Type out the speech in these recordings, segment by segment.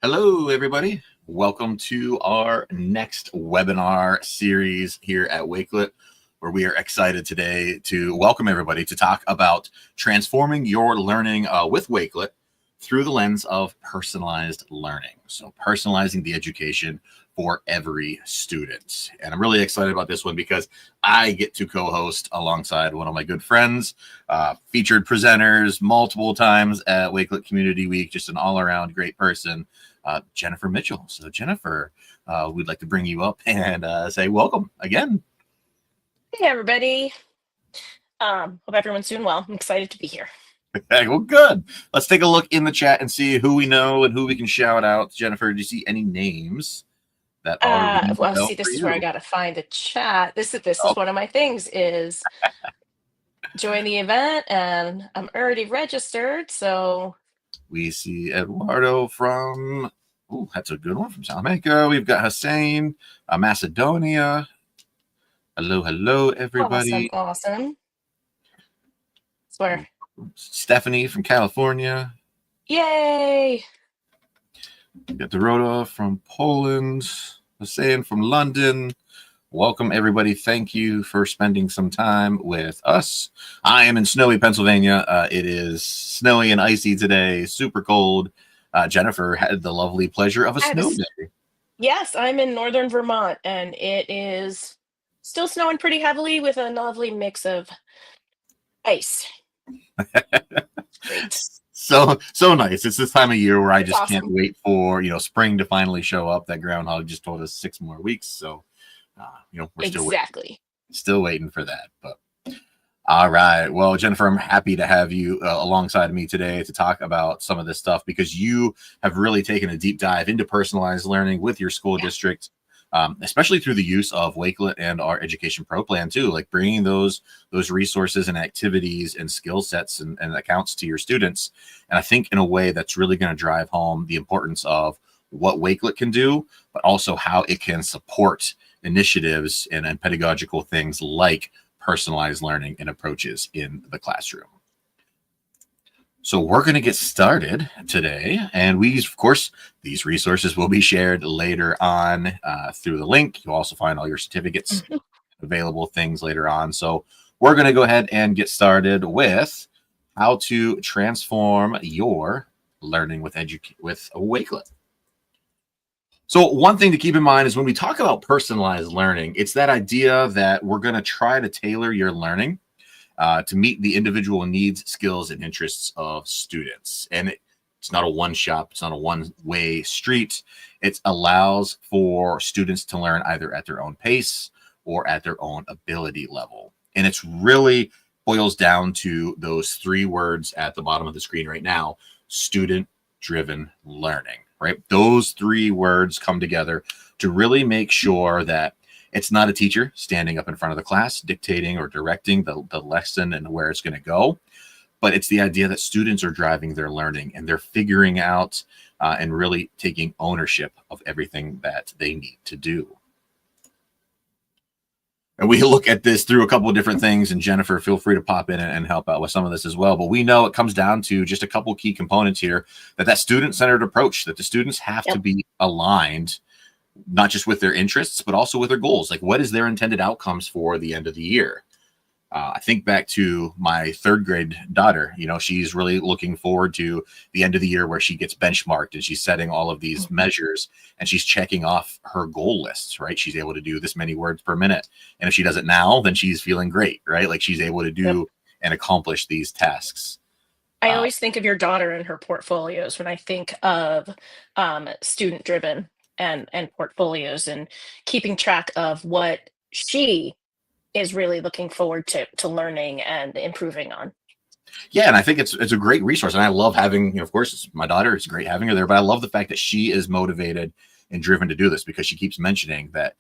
Hello, everybody. Welcome to our next webinar series here at Wakelet, where we are excited today to welcome everybody to talk about transforming your learning with Wakelet through the lens of personalized learning. So personalizing the education for every student. And I'm really excited about this one because I get to co-host alongside one of my good friends, featured presenters multiple times at Wakelet Community Week, just an all-around great person, Jennifer Mitchell. So Jennifer, we'd like to bring you up and say welcome again. Hey, everybody. Hope everyone's doing well. I'm excited to be here. Okay, well, good. Let's take a look in the chat and see who we know and who we can shout out. Jennifer, do you see any names that are Well, known see, for this is you? where I got to find the chat. This is one of my things is join the event, and I'm already registered. So We see Eduardo from, oh, that's a good one, from Salamanca. We've got Hussein, Macedonia. Hello, everybody. awesome. Swear. Stephanie from California. Yay! We got Dorota from Poland. Hussein from London. Welcome, everybody. Thank you for spending some time with us. I am in snowy Pennsylvania. It is snowy and icy today, super cold. Jennifer had the lovely pleasure of a snow day. Yes, I'm in northern Vermont, and it is still snowing pretty heavily with a lovely mix of ice. Great. So nice. It's this time of year where I just awesome. can't wait for spring to finally show up. That groundhog just told us 6 more weeks, so we're still waiting for that. But all right, well, Jennifer, I'm happy to have you alongside of me today to talk about some of this stuff because you have really taken a deep dive into personalized learning with your school district. Especially through the use of Wakelet and our Education Pro Plan too, like bringing those resources and activities and skill sets and accounts to your students. And I think in a way that's really going to drive home the importance of what Wakelet can do, but also how it can support initiatives and pedagogical things like personalized learning and approaches in the classroom. So we're going to get started today, and of course, these resources will be shared later on through the link. You'll also find all your certificates, available things later on. So we're going to go ahead and get started with how to transform your learning with Wakelet. So one thing to keep in mind is when we talk about personalized learning, it's that idea that we're going to try to tailor your learning to meet the individual needs, skills, and interests of students. And it's not a one-shop, it's not a one-way street. It allows for students to learn either at their own pace or at their own ability level. And it's really boils down to those 3 words at the bottom of the screen right now: student-driven learning, right? Those 3 words come together to really make sure that it's not a teacher standing up in front of the class dictating or directing the lesson and where it's going to go, but it's the idea that students are driving their learning and they're figuring out and really taking ownership of everything that they need to do. And we look at this through a couple of different things, and Jennifer, feel free to pop in and help out with some of this as well. But we know it comes down to just a couple key components here, that student-centered approach, that the students have to be aligned not just with their interests, but also with their goals. Like, what is their intended outcomes for the end of the year? I think back to my 3rd grade daughter. She's really looking forward to the end of the year where she gets benchmarked and she's setting all of these measures and she's checking off her goal lists, right? She's able to do this many words per minute. And if she does it now, then she's feeling great, right? Like she's able to do and accomplish these tasks. I always think of your daughter and her portfolios when I think of student-driven and portfolios and keeping track of what she is really looking forward to learning and improving on. Yeah, and I think it's a great resource, and I love having, of course, my daughter. It's great having her there, but I love the fact that she is motivated and driven to do this because she keeps mentioning that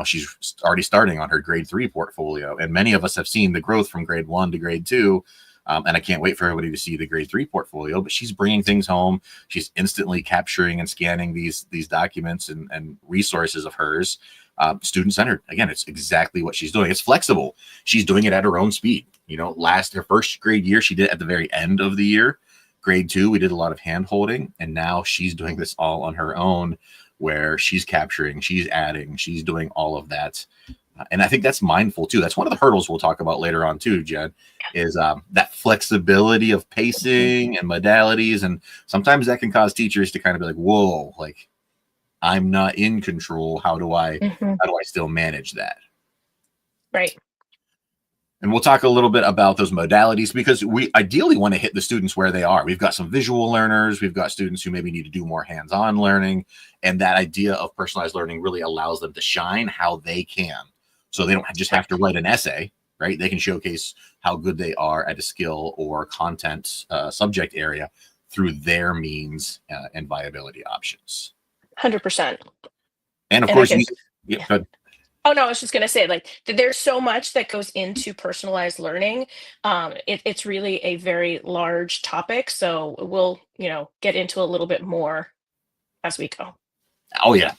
she's already starting on her grade 3 portfolio, and many of us have seen the growth from grade 1 to grade 2. And I can't wait for everybody to see the grade 3 portfolio, but she's bringing things home. She's instantly capturing and scanning these documents and resources of hers. Student-centered. Again, it's exactly what she's doing. It's flexible. She's doing it at her own speed. Her first grade year, she did it at the very end of the year. grade 2, we did a lot of hand holding, and now she's doing this all on her own, where she's capturing, she's adding, she's doing all of that. And I think that's mindful too. That's one of the hurdles we'll talk about later on too, Jen, is that flexibility of pacing and modalities. And sometimes that can cause teachers to kind of be like, whoa, like I'm not in control. How do I still manage that? Right. And we'll talk a little bit about those modalities, because we ideally want to hit the students where they are. We've got some visual learners, we've got students who maybe need to do more hands-on learning, and that idea of personalized learning really allows them to shine how they can. So they don't just have to write an essay, right? They can showcase how good they are at a skill or content subject area through their means and viability options. 100%. And of course, yeah. Oh no, I was just going to say, like, there's so much that goes into personalized learning. It's really a very large topic, so we'll, get into a little bit more as we go. Oh yeah,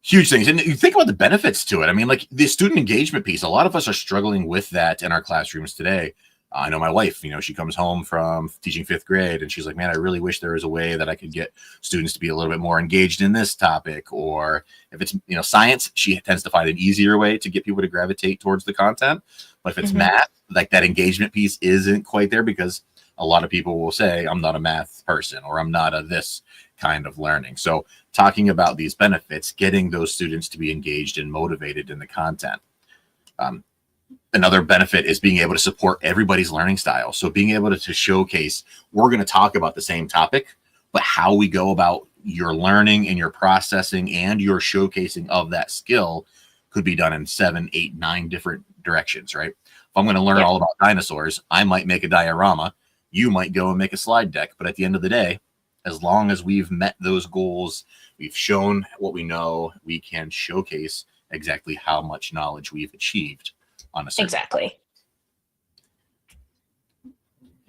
huge things. And you think about the benefits to it. I mean, like the student engagement piece, a lot of us are struggling with that in our classrooms today. I know my wife, she comes home from teaching 5th grade and she's like, man, I really wish there was a way that I could get students to be a little bit more engaged in this topic. Or if it's, science, she tends to find an easier way to get people to gravitate towards the content. But if it's math, like that engagement piece isn't quite there, because a lot of people will say, I'm not a math person, or I'm not a this kind of learning. So talking about these benefits, getting those students to be engaged and motivated in the content. Another benefit is being able to support everybody's learning style. So being able to showcase, we're going to talk about the same topic, but how we go about your learning and your processing and your showcasing of that skill could be done in 7, 8, 9 different directions, right? If I'm going to learn all about dinosaurs, I might make a diorama. You might go and make a slide deck. But at the end of the day, as long as we've met those goals, we've shown what we know, we can showcase exactly how much knowledge we've achieved on a certain topic.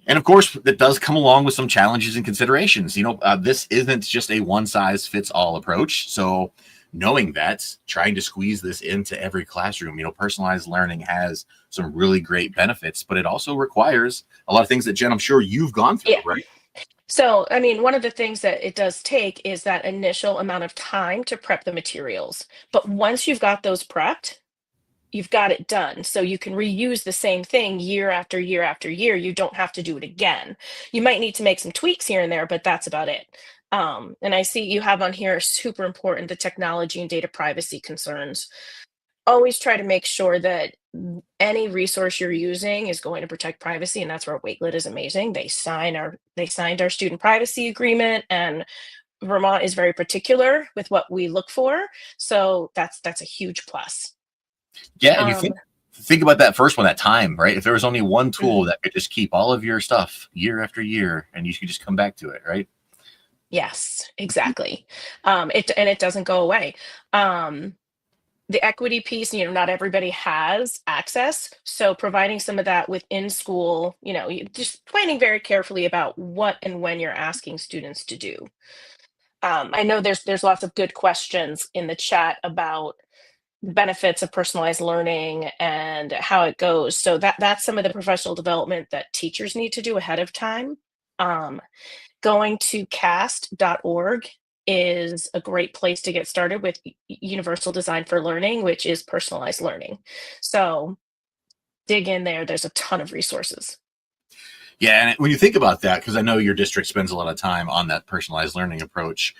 And of course, that does come along with some challenges and considerations. This isn't just a one-size-fits-all approach. So knowing that, trying to squeeze this into every classroom, personalized learning has some really great benefits, but it also requires a lot of things that, Jen, I'm sure you've gone through, right? So, I mean, one of the things that it does take is that initial amount of time to prep the materials. But once you've got those prepped, you've got it done. So you can reuse the same thing year after year after year. You don't have to do it again. You might need to make some tweaks here and there, but that's about it. And I see you have on here super important, the technology and data privacy concerns. Always try to make sure that any resource you're using is going to protect privacy, and that's where Wakelet is amazing. They signed our student privacy agreement, and Vermont is very particular with what we look for. So that's a huge plus. Yeah, and you think about that first one, that time, right? If there was only one tool that could just keep all of your stuff year after year, and you could just come back to it, right? Yes, exactly. It doesn't go away. The equity piece, not everybody has access. So providing some of that within school, just planning very carefully about what and when you're asking students to do. I know there's lots of good questions in the chat about the benefits of personalized learning and how it goes. So that's some of the professional development that teachers need to do ahead of time. Going to cast.org is a great place to get started with Universal Design for Learning, which is personalized learning. So dig in there. There's a ton of resources. Yeah, and when you think about that, because I know your district spends a lot of time on that personalized learning approach,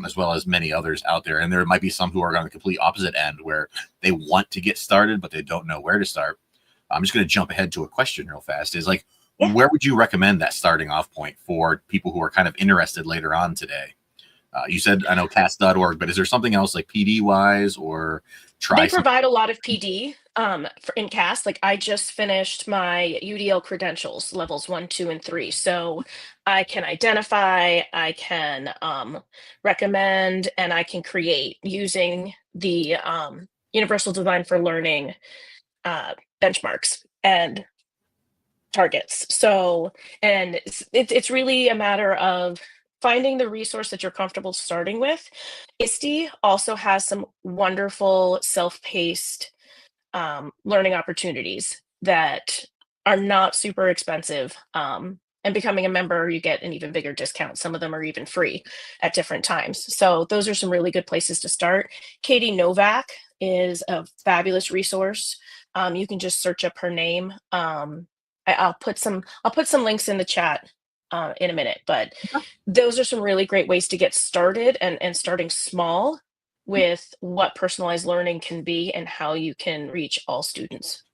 as well as many others out there. And there might be some who are on the complete opposite end where they want to get started, but they don't know where to start. I'm just going to jump ahead to a question real fast. Is like, where would you recommend that starting off point for people who are kind of interested later on today? You said, I know cast.org, but is there something else like PD wise or They provide a lot of PD in CAST. Like I just finished my UDL credentials, levels 1, 2, and 3. So I can identify, I can recommend, and I can create using the Universal Design for Learning benchmarks and targets. So, and it's really a matter of finding the resource that you're comfortable starting with. ISTE also has some wonderful self-paced learning opportunities that are not super expensive. And becoming a member, you get an even bigger discount. Some of them are even free at different times. So those are some really good places to start. Katie Novak is a fabulous resource. You can just search up her name. I'll put some links in the chat in a minute, but those are some really great ways to get started, and starting small with what personalized learning can be and how you can reach all students.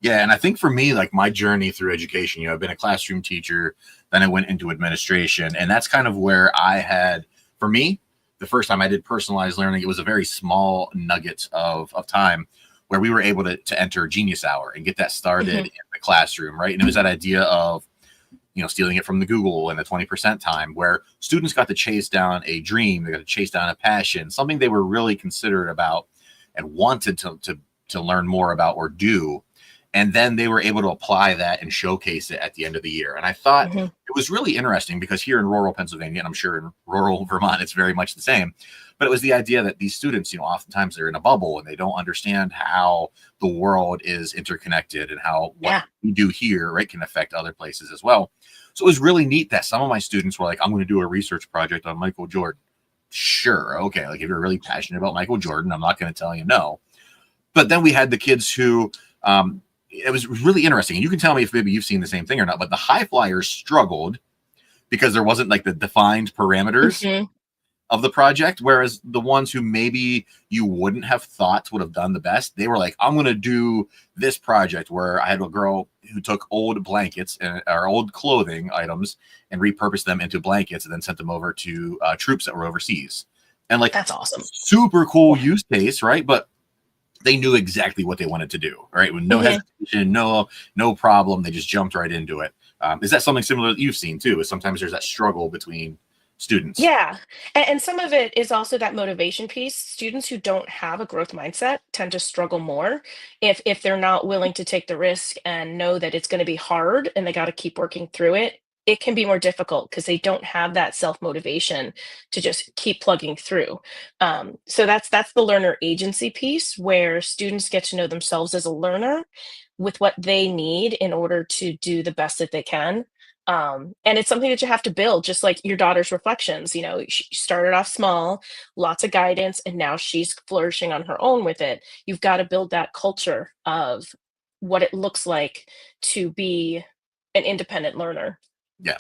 Yeah, and I think for me, like my journey through education, I've been a classroom teacher, then I went into administration, and that's kind of where I had, for me, the first time I did personalized learning, it was a very small nugget of time where we were able to enter Genius Hour and get that started Hmm. in the classroom, right? And it was that idea of, stealing it from the Google and the 20% time, where students got to chase down a dream, they got to chase down a passion, something they were really considerate about and wanted to learn more about or do. And then they were able to apply that and showcase it at the end of the year. And I thought Hmm. it was really interesting because here in rural Pennsylvania, and I'm sure in rural Vermont, it's very much the same. But it was the idea that these students, oftentimes they're in a bubble and they don't understand how the world is interconnected and how what Yeah. we do here, right, can affect other places as well. So it was really neat that some of my students were like, I'm going to do a research project on Michael Jordan. Sure. Okay. Like if you're really passionate about Michael Jordan, I'm not going to tell you no. But then we had the kids who, it was really interesting. And you can tell me if maybe you've seen the same thing or not, but the high flyers struggled because there wasn't like the defined parameters Hmm. of the project. Whereas the ones who maybe you wouldn't have thought would have done the best, they were like, I'm going to do this project where I had a girl who took old blankets or old clothing items and repurposed them into blankets and then sent them over to troops that were overseas. And like That's awesome. super cool use case, right? But they knew exactly what they wanted to do, right? With no Hmm. hesitation, no problem. They just jumped right into it. Is that something similar that you've seen too? Is sometimes there's that struggle between students? Yeah, and some of it is also that motivation piece. Students who don't have a growth mindset tend to struggle more if they're not willing to take the risk and know that it's going to be hard and they got to keep working through it. It can be more difficult because they don't have that self motivation to just keep plugging through. So that's the learner agency piece where students get to know themselves as a learner with what they need in order to do the best that they can. And it's something that you have to build, just like your daughter's reflections. She started off small, lots of guidance, and now she's flourishing on her own with it. You've got to build that culture of what it looks like to be an independent learner. Yeah,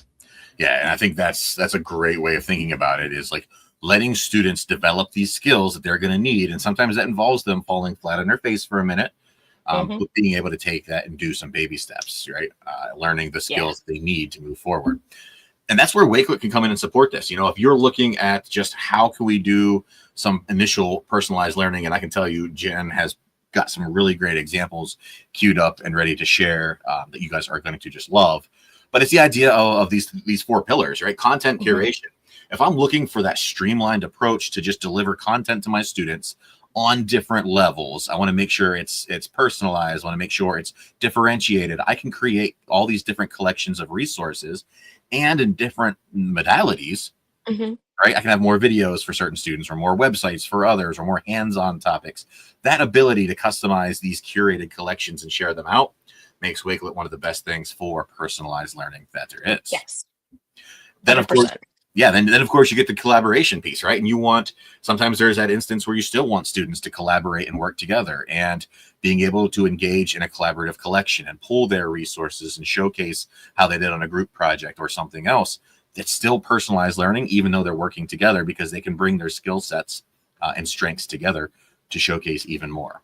yeah, and I think that's a great way of thinking about it. Is like letting students develop these skills that they're going to need, and sometimes that involves them falling flat on their face for a minute, Hmm. but being able to take that and do some baby steps, right? Learning the Yeah. skills they need to move forward. And that's where Wakelet can come in and support this. If you're looking at just how can we do some initial personalized learning, and I can tell you, Jen has got some really great examples queued up and ready to share that you guys are going to just love. But it's the idea of these four pillars, right? Content Hmm. curation. If I'm looking for that streamlined approach to just deliver content to my students on different levels, I want to make sure it's personalized. I want to make sure it's differentiated. I can create all these different collections of resources and in different modalities, Hmm. right? I can have more videos for certain students or more websites for others or more hands-on topics. That ability to customize these curated collections and share them out makes Wakelet one of the best things for personalized learning that there is. Yes, Then of course, 100%. yeah, then of course you get the collaboration piece, right? And you want, sometimes there's that instance where you still want students to collaborate and work together, and being able to engage in a collaborative collection and pull their resources and showcase how they did on a group project or something else. It's still personalized learning, even though they're working together, because they can bring their skill sets and strengths together to showcase even more.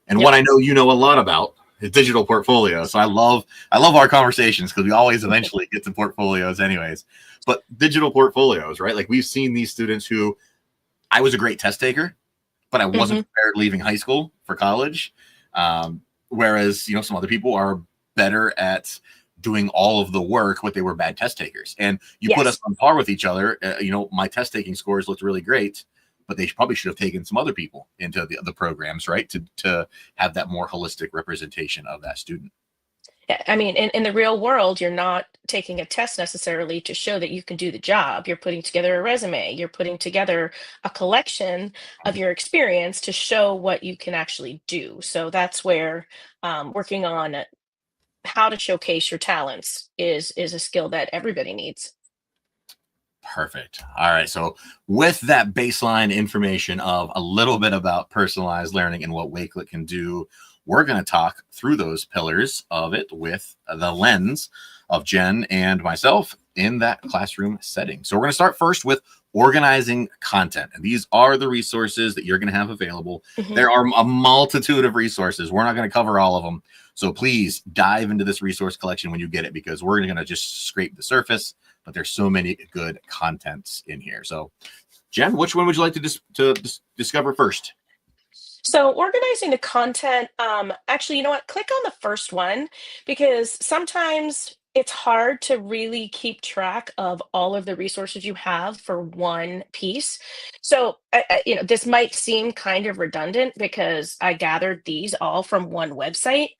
And Yep. what I know you know a lot about is digital portfolio. So I love our conversations because we always eventually get to portfolios anyways. But digital portfolios, right? Like we've seen these students who, I was a great test taker, but I wasn't Hmm. prepared leaving high school for college. Whereas, some other people are better at doing all of the work, but they were bad test takers. And you put us Yes. on par with each other. My test taking scores looked really great, but they probably should have taken some other people into the programs, right? To have that more holistic representation of that student. Yeah, I mean, in the real world, you're not taking a test necessarily to show that you can do the job. You're putting together a resume, you're putting together a collection of your experience to show what you can actually do. So that's where working on how to showcase your talents is a skill that everybody needs. Perfect. All right. So, with that baseline information of a little bit about personalized learning and what Wakelet can do, we're going to talk through those pillars of it with the lens of Jen and myself in that classroom setting. So, we're going to start first with organizing content. And these are the resources that you're going to have available. Mm-hmm. There are a multitude of resources. We're not going to cover all of them. So, please dive into this resource collection when you get it, because we're going to just scrape the surface, but there's so many good contents in here. So, Jen, which one would you like to discover first? So organizing the content, actually, you know what? Click on the first one, because sometimes it's hard to really keep track of all of the resources you have for one piece. So, this might seem kind of redundant because I gathered these all from one website,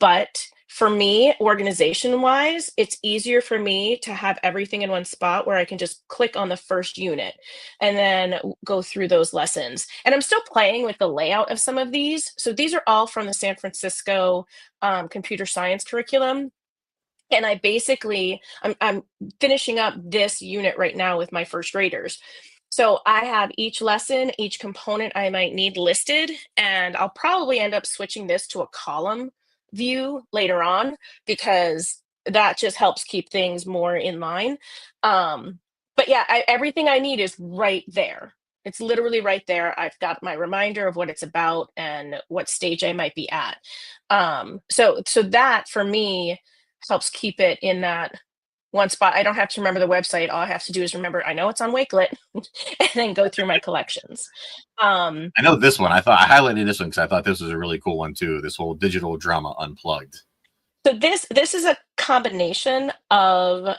but for me, organization wise, it's easier for me to have everything in one spot where I can just click on the first unit and then go through those lessons. And I'm still playing with the layout of some of these. So these are all from the San Francisco computer science curriculum. And I'm finishing up this unit right now with my first graders. So I have each lesson, each component I might need listed, and I'll probably end up switching this to a column view later on, because that just helps keep things more in line. But yeah, everything I need is right there. It's literally right there. I've got my reminder of what it's about and what stage I might be at. So that for me helps keep it in that one spot. I don't have to remember the website. All I have to do is remember I know it's on Wakelet and then go through my collections. I know this one. I highlighted this one because I thought this was a really cool one too. This whole digital drama unplugged. So this is a combination of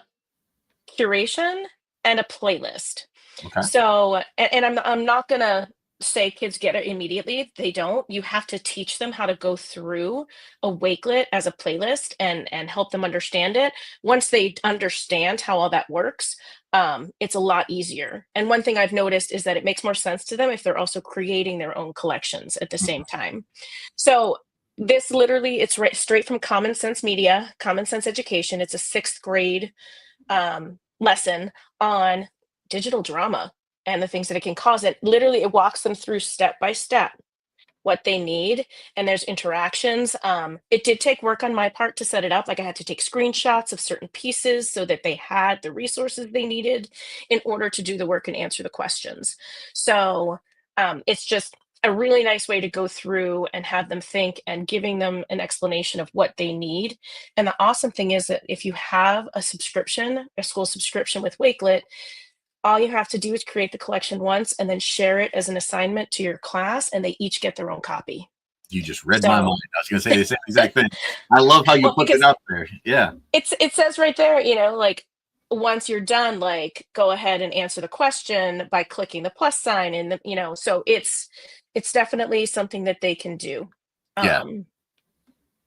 curation and a playlist. Okay. So, and I'm not gonna say kids get it immediately. They don't. You have to teach them how to go through a Wakelet as a playlist and help them understand it. Once they understand how all that works, it's a lot easier. And one thing I've noticed is that it makes more sense to them if they're also creating their own collections at the same time. So this literally, it's right straight from Common Sense Media, Common Sense Education. It's a sixth grade lesson on digital drama and the things that it can cause. It literally, it walks them through step by step what they need, and there's interactions. It did take work on my part to set it up. Like, I had to take screenshots of certain pieces so that they had the resources they needed in order to do the work and answer the questions. So it's just a really nice way to go through and have them think, and giving them an explanation of what they need. And the awesome thing is that if you have a subscription, a school subscription with Wakelet, all you have to do is create the collection once and then share it as an assignment to your class, and they each get their own copy. You just read my mind. I was going to say the same exact thing. I love how you put it up there. Yeah. It says right there, like, once you're done, like, go ahead and answer the question by clicking the plus sign, and so it's definitely something that they can do. Yeah.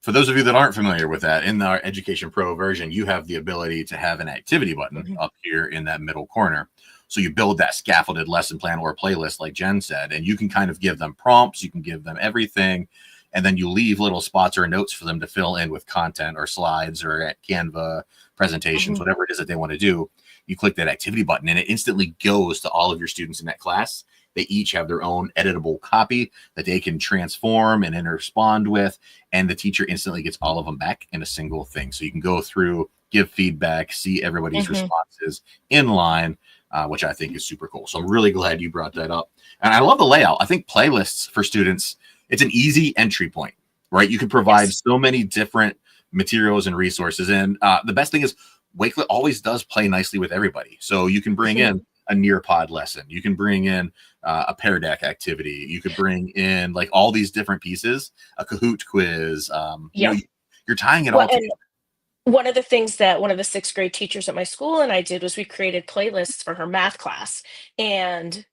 For those of you that aren't familiar with that, in our Education Pro version, you have the ability to have an activity button up here in that middle corner. So you build that scaffolded lesson plan or playlist, like Jen said, and you can kind of give them prompts, you can give them everything, and then you leave little spots or notes for them to fill in with content or slides or Canva presentations, whatever it is that they want to do. You click that activity button and it instantly goes to all of your students in that class. They each have their own editable copy that they can transform and interspond with, and the teacher instantly gets all of them back in a single thing. So you can go through, give feedback, see everybody's responses in line, which I think is super cool. So I'm really glad you brought that up. And I love the layout. I think playlists for students, it's an easy entry point, right? You can provide so many different materials and resources. And the best thing is Wakelet always does play nicely with everybody. So you can bring in a Nearpod lesson. You can bring in a Pear Deck activity. You could bring in like all these different pieces, a Kahoot quiz. You're tying it all together. One of the things that one of the sixth grade teachers at my school and I did was we created playlists for her math class. And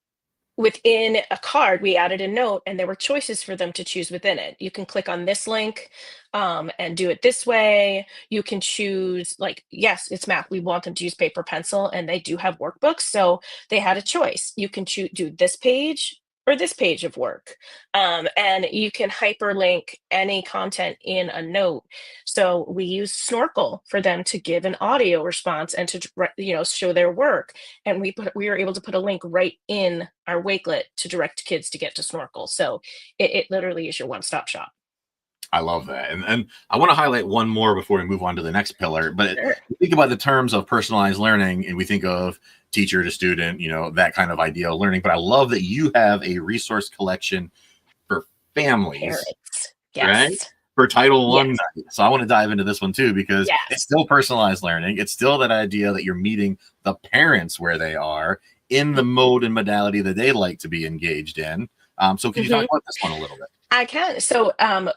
within a card, we added a note, and there were choices for them to choose within it. You can click on this link and do it this way. You can choose, like, yes, it's math. We want them to use paper, pencil, and they do have workbooks. So they had a choice. You can do this page, or this page of work. And you can hyperlink any content in a note. So we use Snorkel for them to give an audio response and to show their work. And we were able to put a link right in our Wakelet to direct kids to get to Snorkel. So it literally is your one-stop shop. I love that. And I want to highlight one more before we move on to the next pillar. But Sure. we think about the terms of personalized learning and we think of teacher to student, that kind of ideal learning. But I love that you have a resource collection for families, Parents. right? Yes. For Title One Yes. night. So I want to dive into this one too, because it's Yes. still personalized learning. It's still that idea that you're meeting the parents where they are in the mode and modality that they like to be engaged in. So can you talk Mhm. about this one a little bit? I can. So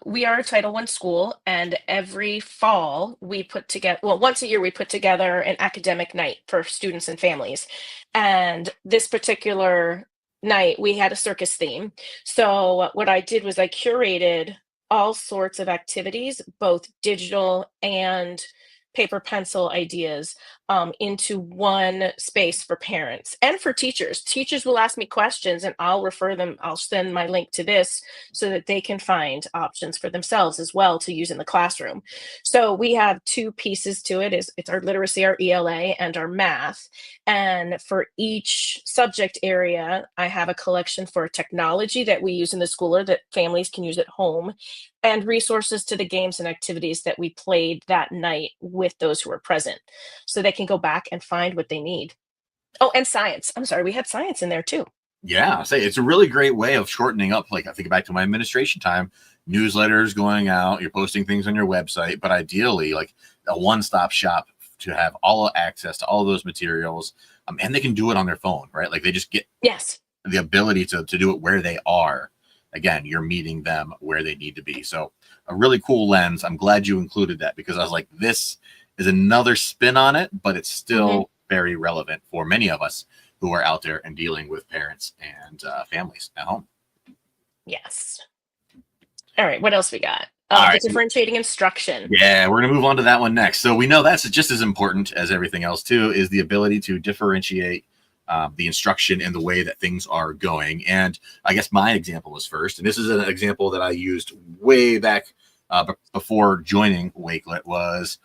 we are a Title I school, and every fall we put together, well, once a year we put together an academic night for students and families. And this particular night we had a circus theme. So what I did was I curated all sorts of activities, both digital and paper pencil ideas, into one space for parents and for teachers. Teachers will ask me questions and I'll refer them, I'll send my link to this so that they can find options for themselves as well to use in the classroom. So we have two pieces to it. It's our literacy, our ELA, and our math. And for each subject area, I have a collection for technology that we use in the school or that families can use at home, and resources to the games and activities that we played that night with those who were present. So they can go back and find what they need. Oh, and science. I'm sorry, we had science in there too. Yeah, say it's a really great way of shortening up. Like I think back to my administration time, newsletters going out, you're posting things on your website, but ideally, like a one-stop shop to have all access to all of those materials, and they can do it on their phone, right? Like they just get Yes. the ability to do it where they are. Again, you're meeting them where they need to be. So a really cool lens. I'm glad you included that because I was like, this is another spin on it, but it's Hmm. still very relevant for many of us who are out there and dealing with parents and families at home. Yes. All right. What else we got? All The right. So differentiating instruction. yeah, we're going to move on to that one next. So we know that's just as important as everything else, too, is the ability to differentiate the instruction and the way that things are going. And I guess my example was first, and this is an example that I used way back before joining Wakelet was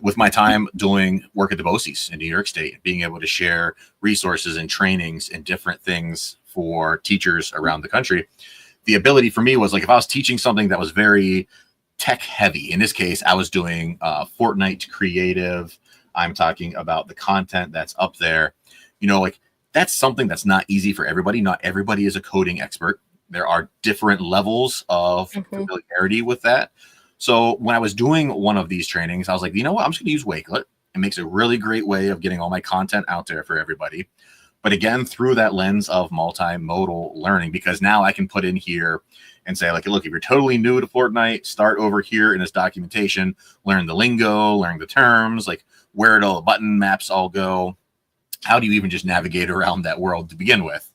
with my time doing work at the BOCES in New York State, being able to share resources and trainings and different things for teachers around the country. The ability for me was like if I was teaching something that was very tech heavy, in this case, I was doing Fortnite creative. I'm talking about the content that's up there. Like that's something that's not easy for everybody. Not everybody is a coding expert. There are different levels of Hmm. familiarity with that. So when I was doing one of these trainings, I was like, you know what? I'm just going to use Wakelet. It makes a really great way of getting all my content out there for everybody. But again, through that lens of multimodal learning, because now I can put in here and say, like, look, if you're totally new to Fortnite, start over here in this documentation, learn the lingo, learn the terms, like where do all the button maps all go? How do you even just navigate around that world to begin with?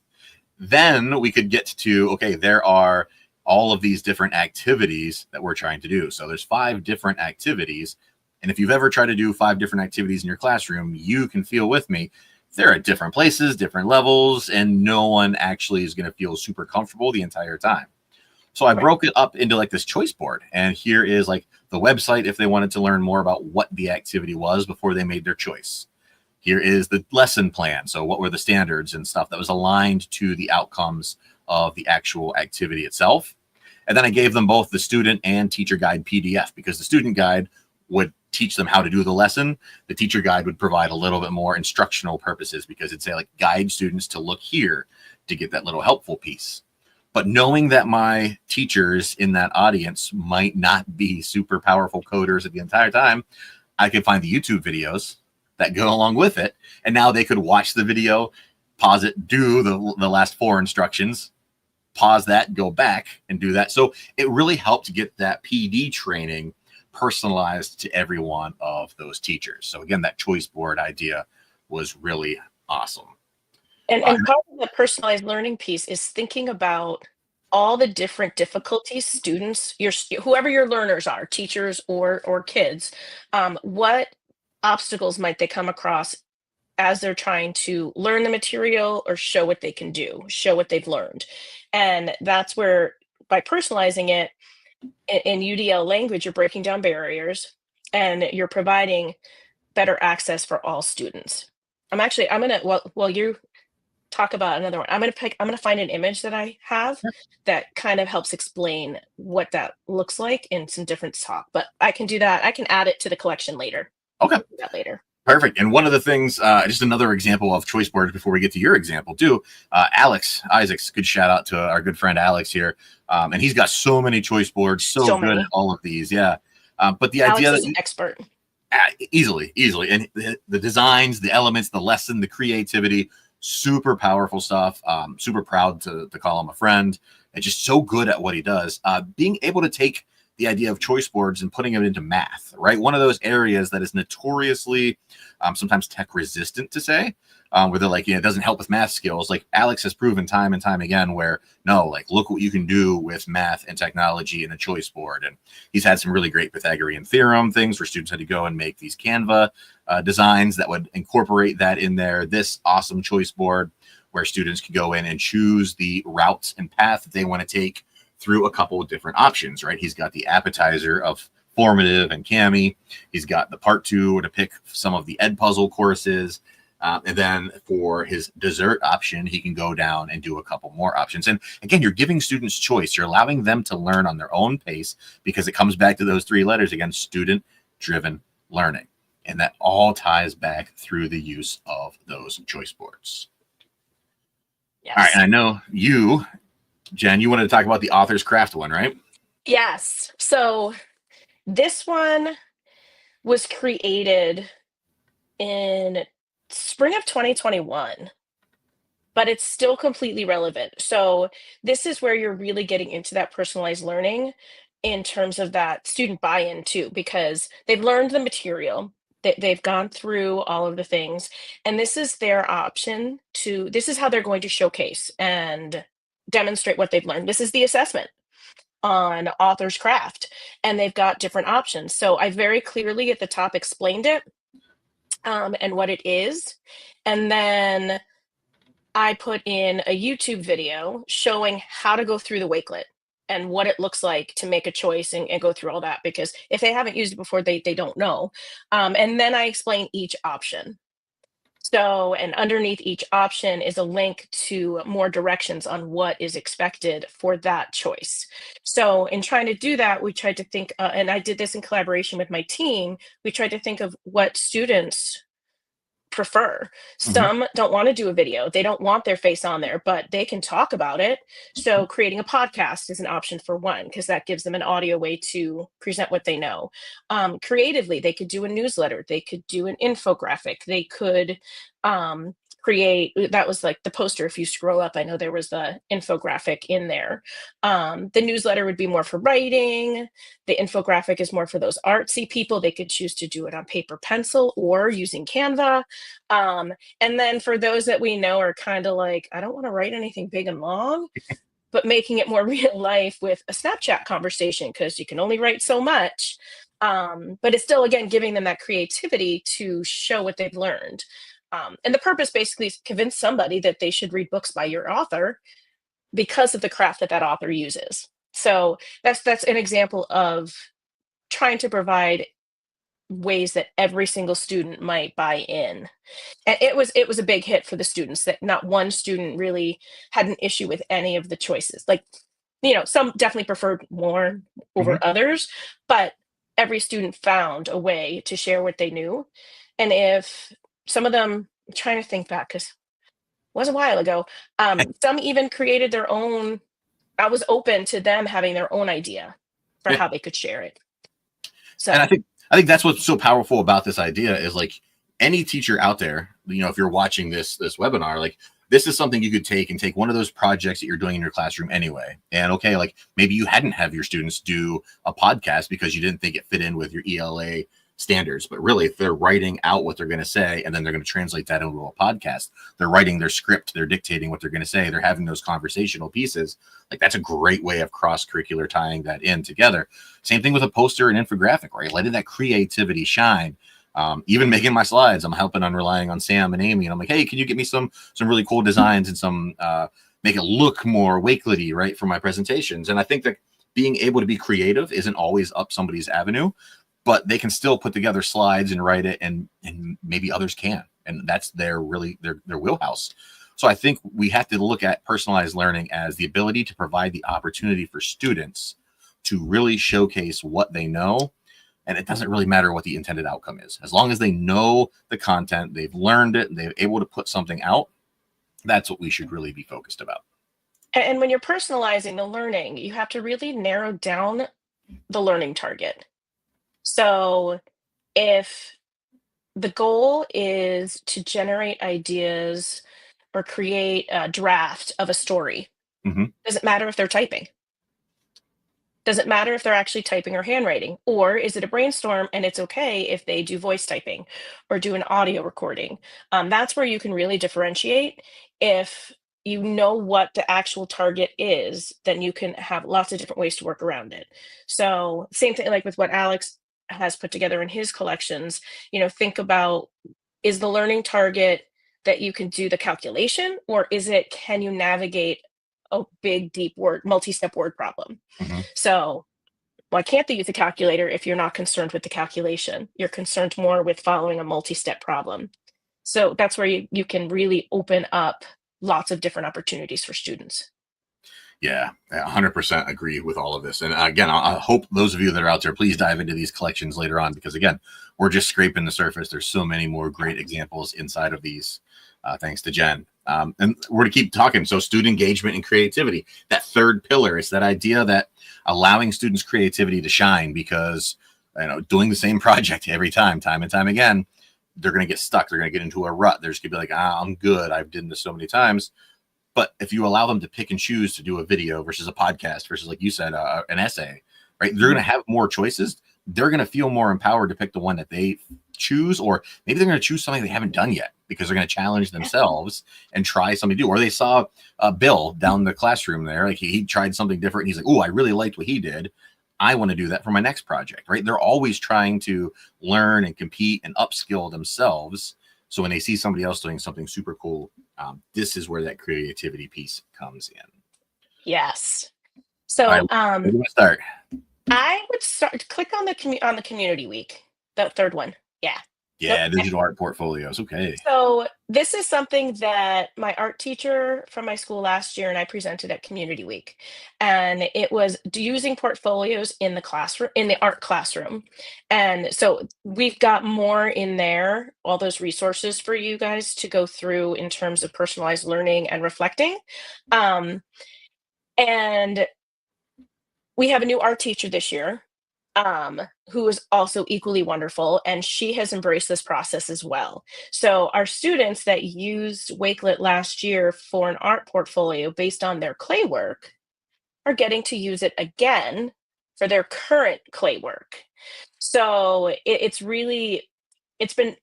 Then we could get to, okay, there are all of these different activities that we're trying to do. So there's 5 different activities. And if you've ever tried to do 5 different activities in your classroom, you can feel with me. They're at different places, different levels, and no one actually is going to feel super comfortable the entire time. So I Right. broke it up into like this choice board. And here is like the website if they wanted to learn more about what the activity was before they made their choice. Here is the lesson plan. So what were the standards and stuff that was aligned to the outcomes of the actual activity itself. And then I gave them both the student and teacher guide PDF because the student guide would teach them how to do the lesson. The teacher guide would provide a little bit more instructional purposes because it'd say like guide students to look here to get that little helpful piece. But knowing that my teachers in that audience might not be super powerful coders at the entire time, I could find the YouTube videos that go along with it. And now they could watch the video, pause it, do the last 4 instructions, pause that, go back and do that. So it really helped get that PD training personalized to every one of those teachers. So again, that choice board idea was really awesome. And part of the personalized learning piece is thinking about all the different difficulties students, whoever your learners are, teachers or kids, what obstacles might they come across as they're trying to learn the material or show what they can do, show what they've learned. And that's where, by personalizing it in UDL language, you're breaking down barriers and you're providing better access for all students. I'm gonna, while you talk about another one, I'm gonna find an image that I have that kind of helps explain what that looks like in some different talk. But I can do that. I can add it to the collection later. Okay. Do that later. Perfect. And one of the things, just another example of choice boards before we get to your example too, Alex Isaacs, good shout out to our good friend Alex here. And he's got so many choice boards, so good at all of these. Yeah. But the Alex idea is an expert. Easily. And the designs, the elements, the lesson, the creativity, super powerful stuff. Super proud to call him a friend, and just so good at what he does. Being able to take the idea of choice boards and putting it into math, right? One of those areas that is notoriously sometimes tech resistant to say, where they're like, it doesn't help with math skills. Like Alex has proven time and time again where no, like look what you can do with math and technology in a choice board. And he's had some really great Pythagorean theorem things where students had to go and make these Canva designs that would incorporate that in there. This awesome choice board where students can go in and choose the routes and path that they want to take through a couple of different options, right? He's got the appetizer of formative and CAMI. He's got the part 2 to pick some of the Ed Puzzle courses. And then for his dessert option, he can go down and do a couple more options. And again, you're giving students choice. You're allowing them to learn on their own pace, because it comes back to those 3 letters again, student-driven learning. And that all ties back through the use of those choice boards. Yes. All right. And I know you, Jen, you wanted to talk about the author's craft one, right? Yes. So this one was created in spring of 2021, but it's still completely relevant. So this is where you're really getting into that personalized learning in terms of that student buy-in too, because they've learned the material, they've gone through all of the things, and this is their option to, this is how they're going to showcase and demonstrate what they've learned. This is the assessment on author's craft, and they've got different options. So I very clearly at the top explained it and what it is. And then I put in a YouTube video showing how to go through the Wakelet and what it looks like to make a choice and go through all that, because if they haven't used it before, they don't know. And then I explain each option. So, and underneath each option is a link to more directions on what is expected for that choice. So in trying to do that, we tried to think, and I did this in collaboration with my team, we tried to think of what students prefer. Some don't want to do a video. They don't want their face on there, but they can talk about it. So creating a podcast is an option for one, because that gives them an audio way to present what they know. Creatively, they could do a newsletter. They could do an infographic. They could create, that was like the poster. If you scroll up, I know there was the infographic in there. The newsletter would be more for writing. The infographic is more for those artsy people. They could choose to do it on paper, pencil, or using Canva. And then for those that we know are kind of like, I don't want to write anything big and long, but making it more real life with a Snapchat conversation, because you can only write so much. But it's still, again, giving them that creativity to show what they've learned. And the purpose basically is to convince somebody that they should read books by your author because of the craft that author uses. So that's an example of trying to provide ways that every single student might buy in. And it was a big hit for the students, that not one student really had an issue with any of the choices. Like, some definitely preferred more over others, but every student found a way to share what they knew. And if some of them, I'm trying to think back, because it was a while ago, some even created their own. I was open to them having their own idea for how they could share it. So, and I think that's what's so powerful about this idea is, like, any teacher out there, if you're watching this webinar, like, this is something you could take one of those projects that you're doing in your classroom anyway. And okay, like maybe you hadn't have your students do a podcast because you didn't think it fit in with your ELA standards, but really if they're writing out what they're going to say and then they're going to translate that into a podcast, they're writing their script, they're dictating what they're going to say, they're having those conversational pieces. Like, that's a great way of cross-curricular tying that in together. Same thing with a poster and infographic, right? Letting that creativity shine. Even making my slides, I'm helping on relying on Sam and Amy. And I'm like, hey, can you get me some really cool designs and some make it look more Wakelet-y, right, for my presentations? And I think that being able to be creative isn't always up somebody's avenue, but they can still put together slides and write it, and maybe others can, and that's their wheelhouse. So I think we have to look at personalized learning as the ability to provide the opportunity for students to really showcase what they know. And it doesn't really matter what the intended outcome is. As long as they know the content, they've learned it, and they're able to put something out, that's what we should really be focused about. And when you're personalizing the learning, you have to really narrow down the learning target. So if the goal is to generate ideas or create a draft of a story, does it matter if they're typing? Does it matter if they're actually typing or handwriting? Or is it a brainstorm and it's okay if they do voice typing or do an audio recording? That's where you can really differentiate. If you know what the actual target is, then you can have lots of different ways to work around it. So, same thing like with what Alex has put together in his collections, think about, is the learning target that you can do the calculation, or is it, can you navigate a big, deep word, multi-step word problem? So why can't they use a calculator if you're not concerned with the calculation? You're concerned more with following a multi-step problem. So that's where you can really open up lots of different opportunities for students. Yeah, 100% agree with all of this. And again, I hope those of you that are out there, please dive into these collections later on, because again, we're just scraping the surface. There's so many more great examples inside of these, thanks to Jen. And we're to keep talking. So student engagement and creativity, that third pillar, is that idea that allowing students' creativity to shine, because doing the same project every time and time again, they're going to get stuck. They're going to get into a rut. They're just going to be like, I'm good. I've done this so many times. But if you allow them to pick and choose to do a video versus a podcast versus, like you said, an essay, right, they're going to have more choices. They're going to feel more empowered to pick the one that they choose, or maybe they're going to choose something they haven't done yet because they're going to challenge themselves and try something new. Or they saw Bill down the classroom there, like he tried something different. And he's like, oh, I really liked what he did. I want to do that for my next project, right? They're always trying to learn and compete and upskill themselves. So when they see somebody else doing something super cool, this is where that creativity piece comes in. Yes. So where do we start? I would click on the community week, the third one. Yeah. Yeah, digital art portfolios. Okay. So this is something that my art teacher from my school last year and I presented at Community Week. And it was using portfolios in the classroom, in the art classroom. And so we've got more in there, all those resources for you guys to go through in terms of personalized learning and reflecting. And we have a new art teacher this year, who is also equally wonderful, and she has embraced this process as well. So our students that used Wakelet last year for an art portfolio based on their clay work are getting to use it again for their current clay work. So it's been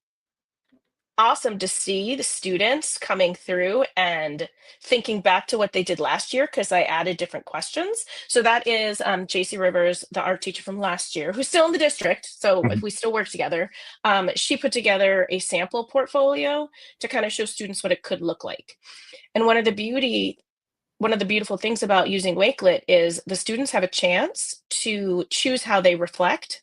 awesome to see the students coming through and thinking back to what they did last year, because I added different questions. So that is JC Rivers, the art teacher from last year, who's still in the district. So if we still work together, she put together a sample portfolio to kind of show students what it could look like. And one of the beautiful things about using Wakelet is the students have a chance to choose how they reflect.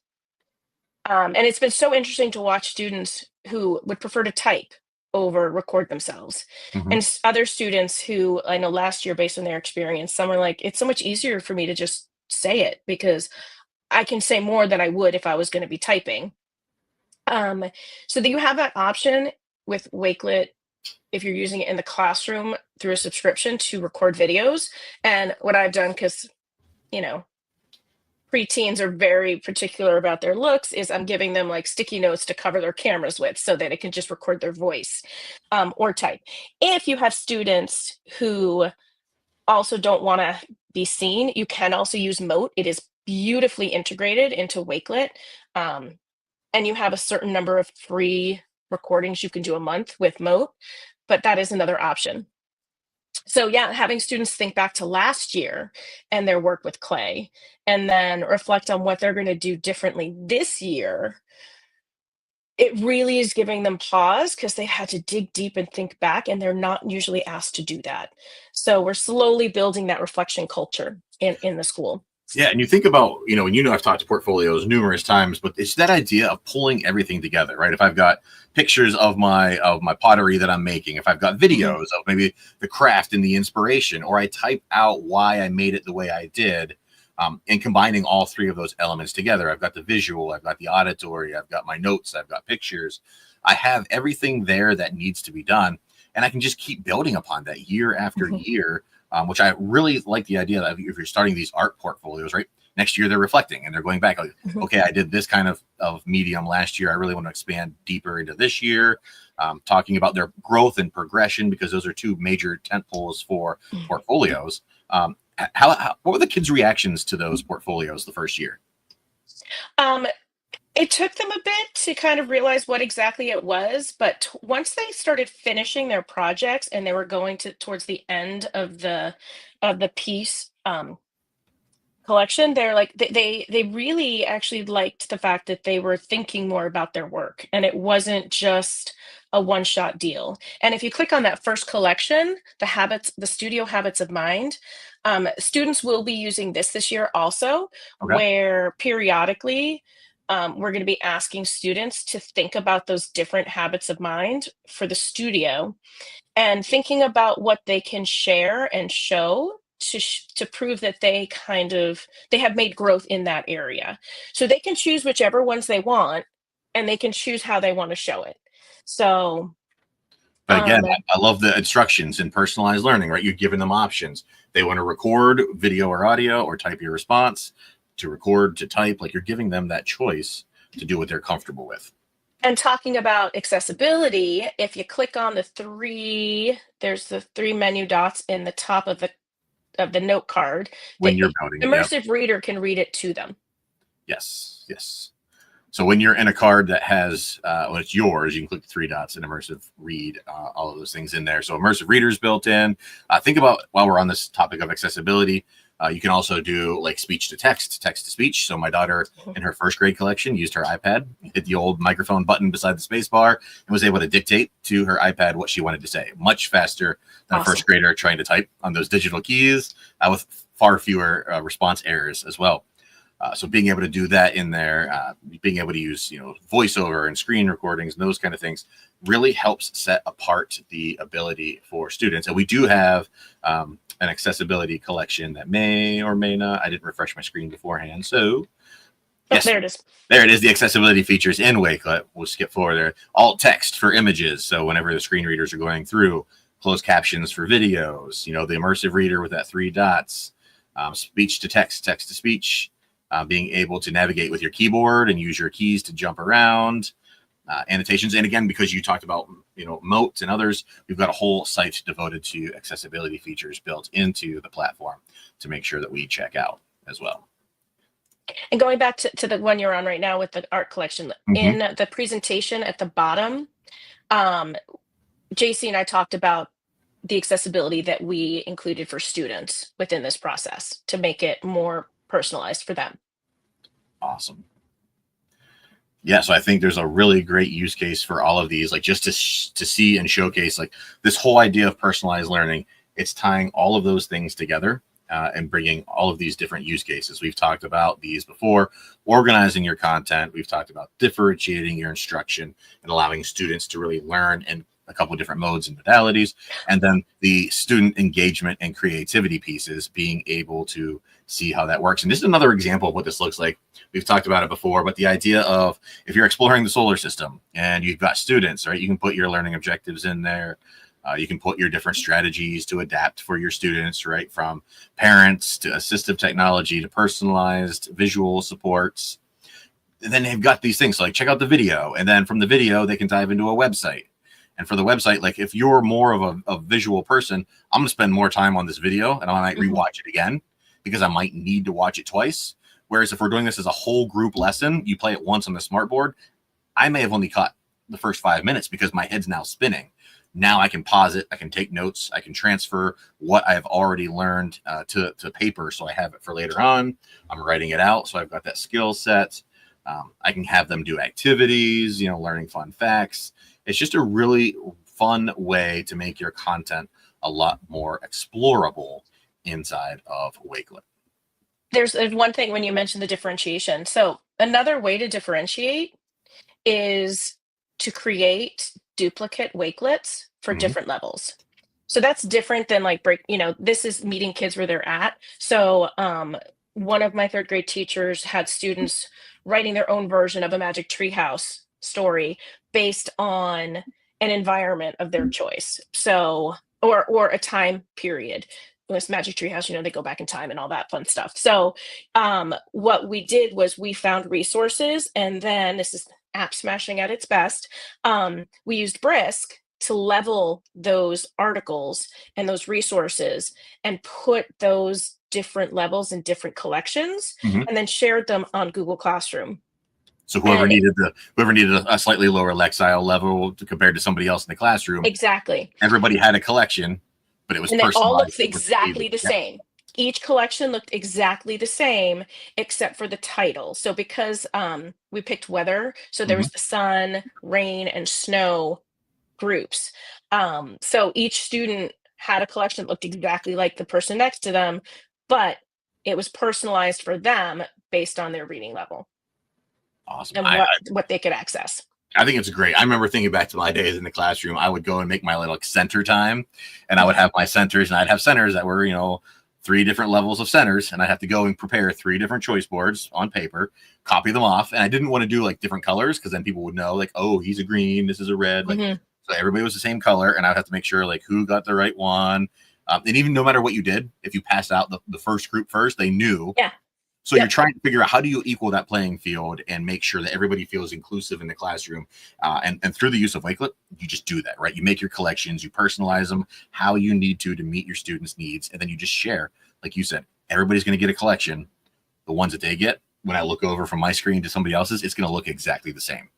And it's been so interesting to watch students who would prefer to type over record themselves. And other students who I know last year, based on their experience, some were like, it's so much easier for me to just say it because I can say more than I would if I was going to be typing. So that you have that option with Wakelet if you're using it in the classroom through a subscription to record videos. And what I've done, because preteens are very particular about their looks, is I'm giving them like sticky notes to cover their cameras with so that it can just record their voice or type. If you have students who also don't want to be seen, you can also use Mote. It is beautifully integrated into Wakelet. And you have a certain number of free recordings you can do a month with Mote, but that is another option. So yeah, having students think back to last year and their work with clay, and then reflect on what they're going to do differently this year It really is giving them pause because they had to dig deep and think back, and they're not usually asked to do that. So we're slowly building that reflection culture in the school. Yeah, and you think about, and I've talked to portfolios numerous times, but it's that idea of pulling everything together, right? If I've got pictures of my pottery that I'm making, if I've got Mhm, videos of maybe the craft and the inspiration, or I type out why I made it the way I did, and combining all three of those elements together, I've got the visual, I've got the auditory, I've got my notes, I've got pictures, I have everything there that needs to be done, and I can just keep building upon that year after mhm, year, which I really like the idea that if you're starting these art portfolios, right, next year they're reflecting and they're going back like, mhm. okay, I did this kind of medium last year. I really want to expand deeper into this year, talking about their growth and progression, because those are two major tent poles for Mhm. portfolios. What were the kids' reactions to those portfolios the first year? Um, it took them a bit to kind of realize what exactly it was, but once they started finishing their projects and they were going towards the end of the piece, collection, they're like they really actually liked the fact that they were thinking more about their work and it wasn't just a one-shot deal. And if you click on that first collection, the studio habits of mind, students will be using this year also, Okay. where periodically we're going to be asking students to think about those different habits of mind for the studio and thinking about what they can share and show to prove that they have made growth in that area. So they can choose whichever ones they want, and they can choose how they want to show it. So, But again, um, I love the instructions in personalized learning, right? You're giving them options. They want to record video or audio or type your response, to record, to type. Like, you're giving them that choice to do what they're comfortable with and talking about accessibility, if you click on there's the three menu dots in the top of the note card. The when you're building it. Yep. immersive reader can read it to them. Yes. Yes. So when you're in a card that has, well, it's yours, you can click the three dots and immersive read, all of those things in there. So immersive readers built in. Think about, while we're on this topic of accessibility, you can also do like speech to text, text to speech. So my daughter in her first grade collection used her iPad, hit the old microphone button beside the space bar, and was able to dictate to her iPad what she wanted to say, much faster than a Awesome. first grader trying to type on those digital keys, with far fewer response errors as well. So being able to do that in there, being able to use voiceover and screen recordings and those kind of things really helps set apart the ability for students. And we do have an accessibility collection that may or may not. I didn't refresh my screen beforehand, so Oh, yes, there it is. there it is. The accessibility features in Wakelet. We'll skip forward there. Alt text for images. So whenever the screen readers are going through, closed captions for videos. The immersive reader with that three dots. Speech to text, text to speech. Being able to navigate with your keyboard and use your keys to jump around, annotations. And again, because you talked about moats and others, we've got a whole site devoted to accessibility features built into the platform to make sure that we check out as well. And going back to the one you're on right now with the art collection, Mm-hmm. in the presentation at the bottom, um, JC and I talked about the accessibility that we included for students within this process to make it more personalized for them. Awesome. Yeah, so I think there's a really great use case for all of these, like just to see and showcase like this whole idea of personalized learning. It's tying all of those things together, and bringing all of these different use cases. We've talked about these before, organizing your content. We've talked about differentiating your instruction and allowing students to really learn in a couple of different modes and modalities. And then the student engagement and creativity pieces, being able to see how that works. And this is another example of what this looks like. We've talked about it before, but the idea of, if you're exploring the solar system and you've got students, right, you can put your learning objectives in there. You can put your different strategies to adapt for your students, right, from parents to assistive technology to personalized visual supports. And then they've got these things, so like check out the video, and then from the video they can dive into a website. And for the website, like if you're more of a visual person, I'm going to spend more time on this video and I might Mhm. rewatch it again because I might need to watch it twice. Whereas if we're doing this as a whole group lesson, you play it once on the smart board, I may have only caught the first 5 minutes because my head's now spinning. Now I can pause it, I can take notes, I can transfer what I've already learned to paper so I have it for later on. I'm writing it out, so I've got that skill set. I can have them do activities, learning fun facts. It's just a really fun way to make your content a lot more explorable inside of Wakelet. There's one thing when you mentioned the differentiation. So another way to differentiate is to create duplicate Wakelets for Mm-hmm. different levels. So that's different than like this is meeting kids where they're at. So one of my third grade teachers had students writing their own version of a Magic Treehouse story based on an environment of their choice. So or a time period. With Magic Treehouse, they go back in time and all that fun stuff. So what we did was we found resources, and then this is app smashing at its best. We used Brisk to level those articles and those resources and put those different levels in different collections, and then shared them on Google Classroom. So whoever needed a slightly lower Lexile level compared to somebody else in the classroom, exactly, everybody had a collection, but it was and they personalized. all looked exactly the same. Each collection looked exactly the same except for the title. So because we picked weather, so there was the sun, rain, and snow groups. So each student had a collection that looked exactly like the person next to them, but it was personalized for them based on their reading level. Awesome. And what they could access. I think it's great. I remember thinking back to my days in the classroom. I would go and make my little center time, and I would have my centers, and I'd have centers that were, 3 different levels of centers, and I'd have to go and prepare 3 different choice boards on paper, copy them off. And I didn't want to do like different colors because then people would know like, oh, he's a green, this is a red. Like, so everybody was the same color, and I would have to make sure like who got the right one. And even no matter what you did, if you passed out the first group first, they knew. Yeah. So you're trying to figure out how do you equal that playing field and make sure that everybody feels inclusive in the classroom. And through the use of Wakelet, you just do that, right? You make your collections, you personalize them how you need to meet your students' needs. And then you just share, like you said, everybody's going to get a collection. The ones that they get, when I look over from my screen to somebody else's, it's going to look exactly the same.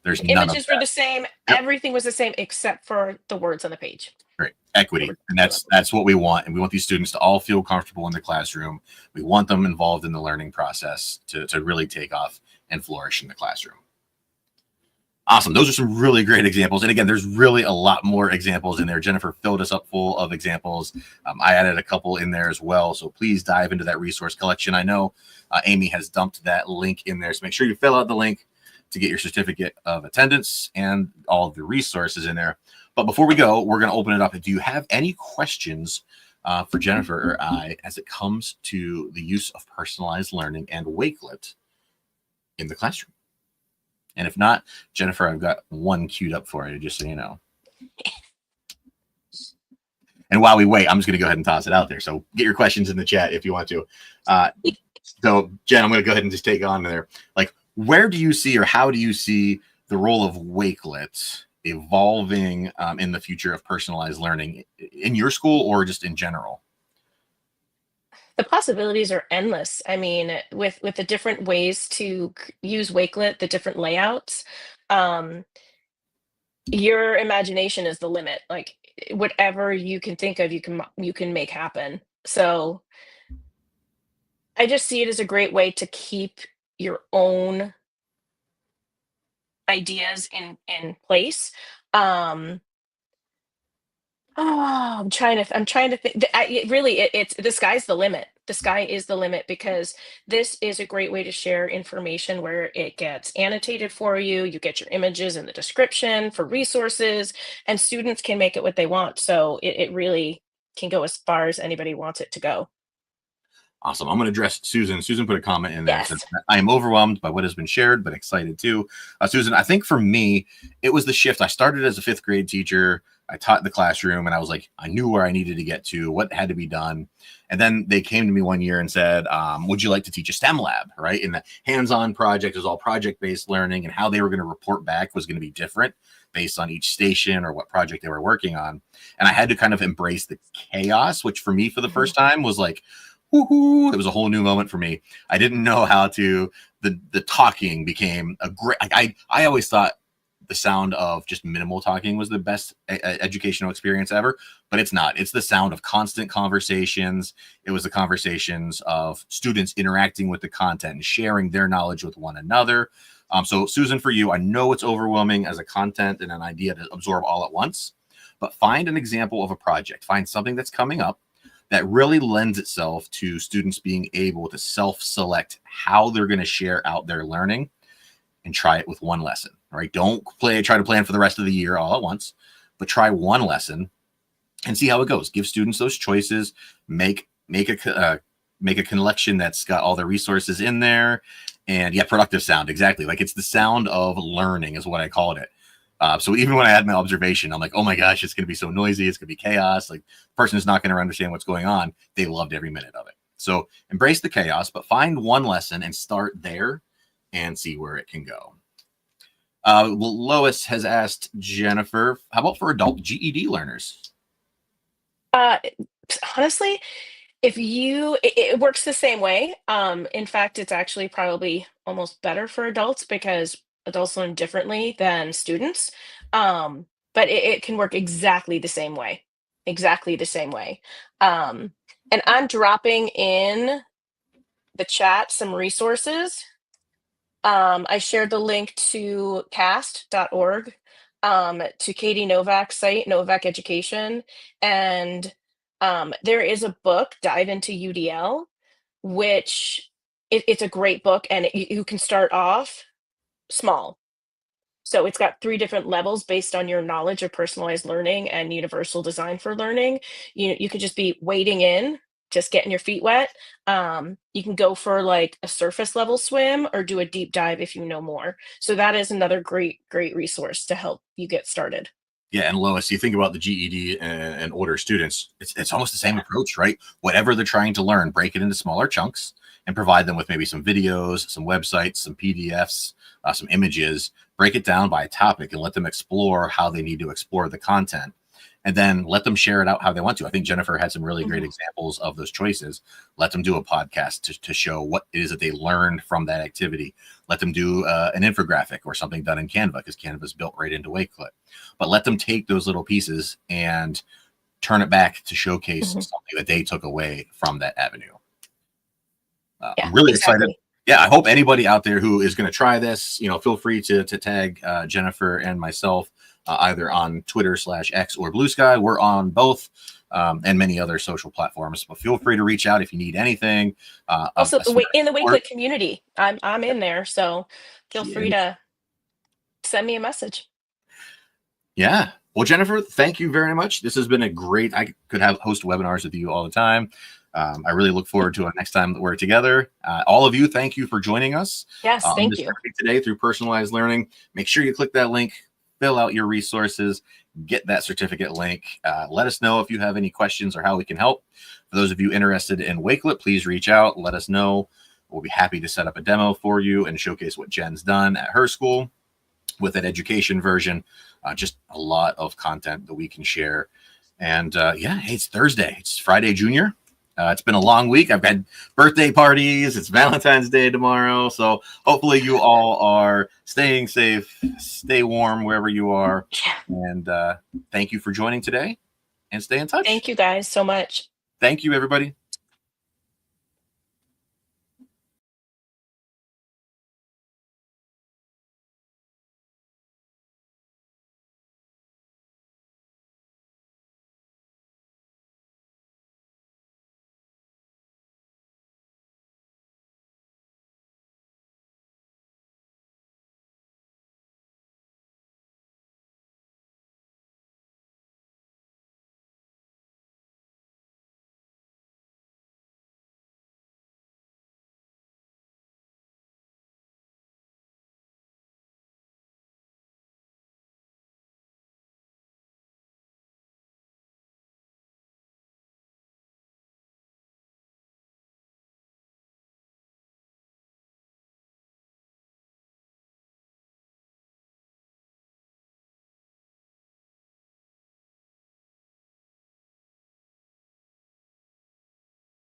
There's none images were the same. Yep. Everything was the same except for the words on the page. Great. Equity. And that's what we want. And we want these students to all feel comfortable in the classroom. We want them involved in the learning process to really take off and flourish in the classroom. Awesome. Those are some really great examples. And again, there's really a lot more examples in there. Jennifer filled us up full of examples. I added a couple in there as well. So please dive into that resource collection. I know Amy has dumped that link in there. So make sure you fill out the link to get your certificate of attendance and all of the resources in there. But before we go, we're going to open it up. Do you have any questions for Jennifer or I as it comes to the use of personalized learning and Wakelet in the classroom? And if not, Jennifer, I've got one queued up for you, just so you know. And while we wait, I'm just going to go ahead and toss it out there. So get your questions in the chat if you want to. So Jen, I'm going to go ahead and just take on there. Like, where do you see or how do you see the role of Wakelet evolving in the future of personalized learning in your school or just in general? The possibilities are endless. I mean, with the different ways to use Wakelet, the different layouts, your imagination is the limit. Like whatever you can think of, you can make happen. So I just see it as a great way to keep your own ideas in place. I'm trying to think. It's the sky's the limit. The sky is the limit because this is a great way to share information where it gets annotated for you. You get your images in the description for resources, and students can make it what they want. So it really can go as far as anybody wants it to go. Awesome. I'm going to address Susan. Susan put a comment in there. Yes. I am overwhelmed by what has been shared, but excited too. Susan, I think for me, it was the shift. I started as a 5th grade teacher. I taught the classroom and I was like, I knew where I needed to get to, what had to be done. And then they came to me one year and said, would you like to teach a STEM lab, right? And the hands-on project was all project-based learning, and how they were going to report back was going to be different based on each station or what project they were working on. And I had to kind of embrace the chaos, which for me for the first time was like, woohoo, it was a whole new moment for me. I didn't know how to, the talking became a great, I always thought the sound of just minimal talking was the best educational experience ever, but it's not. It's the sound of constant conversations. It was the conversations of students interacting with the content and sharing their knowledge with one another. So Susan, for you, I know it's overwhelming as a content and an idea to absorb all at once, but find an example of a project. Find something that's coming up that really lends itself to students being able to self-select how they're going to share out their learning, and try it with one lesson. Right? Don't try to plan for the rest of the year all at once, but try one lesson and see how it goes. Give students those choices. Make a collection that's got all the resources in there. And yeah, productive sound, exactly. Like it's the sound of learning is what I called it. So even when I had my observation, I'm like, oh my gosh, it's going to be so noisy. It's going to be chaos. Like the person is not going to understand what's going on. They loved every minute of it. So embrace the chaos, but find one lesson and start there and see where it can go. Lois has asked Jennifer, how about for adult GED learners? Honestly, it works the same way. In fact, it's actually probably almost better for adults because adults learn differently than students. But it can work exactly the same way. Exactly the same way. Um, and I'm dropping in the chat some resources. I shared the link to cast.org, to Katie Novak's site, Novak Education, and there is a book, Dive into UDL, which it's a great book, and you can start off small. So it's got 3 different levels based on your knowledge of personalized learning and universal design for learning. You could just be wading in, just getting your feet wet. You can go for like a surface level swim or do a deep dive if you know more. So that is another great resource to help you get started. Yeah, and Lois, you think about the GED and older students, it's almost the same approach, right? Whatever they're trying to learn, break it into smaller chunks and provide them with maybe some videos, some websites, some PDFs, some images, break it down by a topic and let them explore how they need to explore the content. And then let them share it out how they want to. I think Jennifer had some really great examples of those choices. Let them do a podcast to show what it is that they learned from that activity. Let them do an infographic or something done in Canva, because Canva is built right into Wakelet. But let them take those little pieces and turn it back to showcase something that they took away from that avenue. Yeah, I'm really excited. exactly. Yeah, I hope anybody out there who is going to try this, feel free to tag Jennifer and myself either on Twitter/X or Blue Sky. We're on both, and many other social platforms. But feel free to reach out if you need anything. Also, in the Wakelet community, I'm in there, so feel free to send me a message. Yeah. Well, Jennifer, thank you very much. This has been a great. I could host webinars with you all the time. I really look forward to our next time that we're together. All of you, thank you for joining us Yes, on thank this you. journey today through personalized learning. Make sure you click that link, fill out your resources, get that certificate link. Let us know if you have any questions or how we can help. For those of you interested in Wakelet, please reach out. Let us know. We'll be happy to set up a demo for you and showcase what Jen's done at her school with an education version. Just a lot of content that we can share. And yeah, hey, it's Thursday. It's Friday Junior. It's been a long week. I've had birthday parties. It's Valentine's Day tomorrow. So hopefully you all are staying safe, stay warm wherever you are. And thank you for joining today, and stay in touch. Thank you guys so much. Thank you, everybody.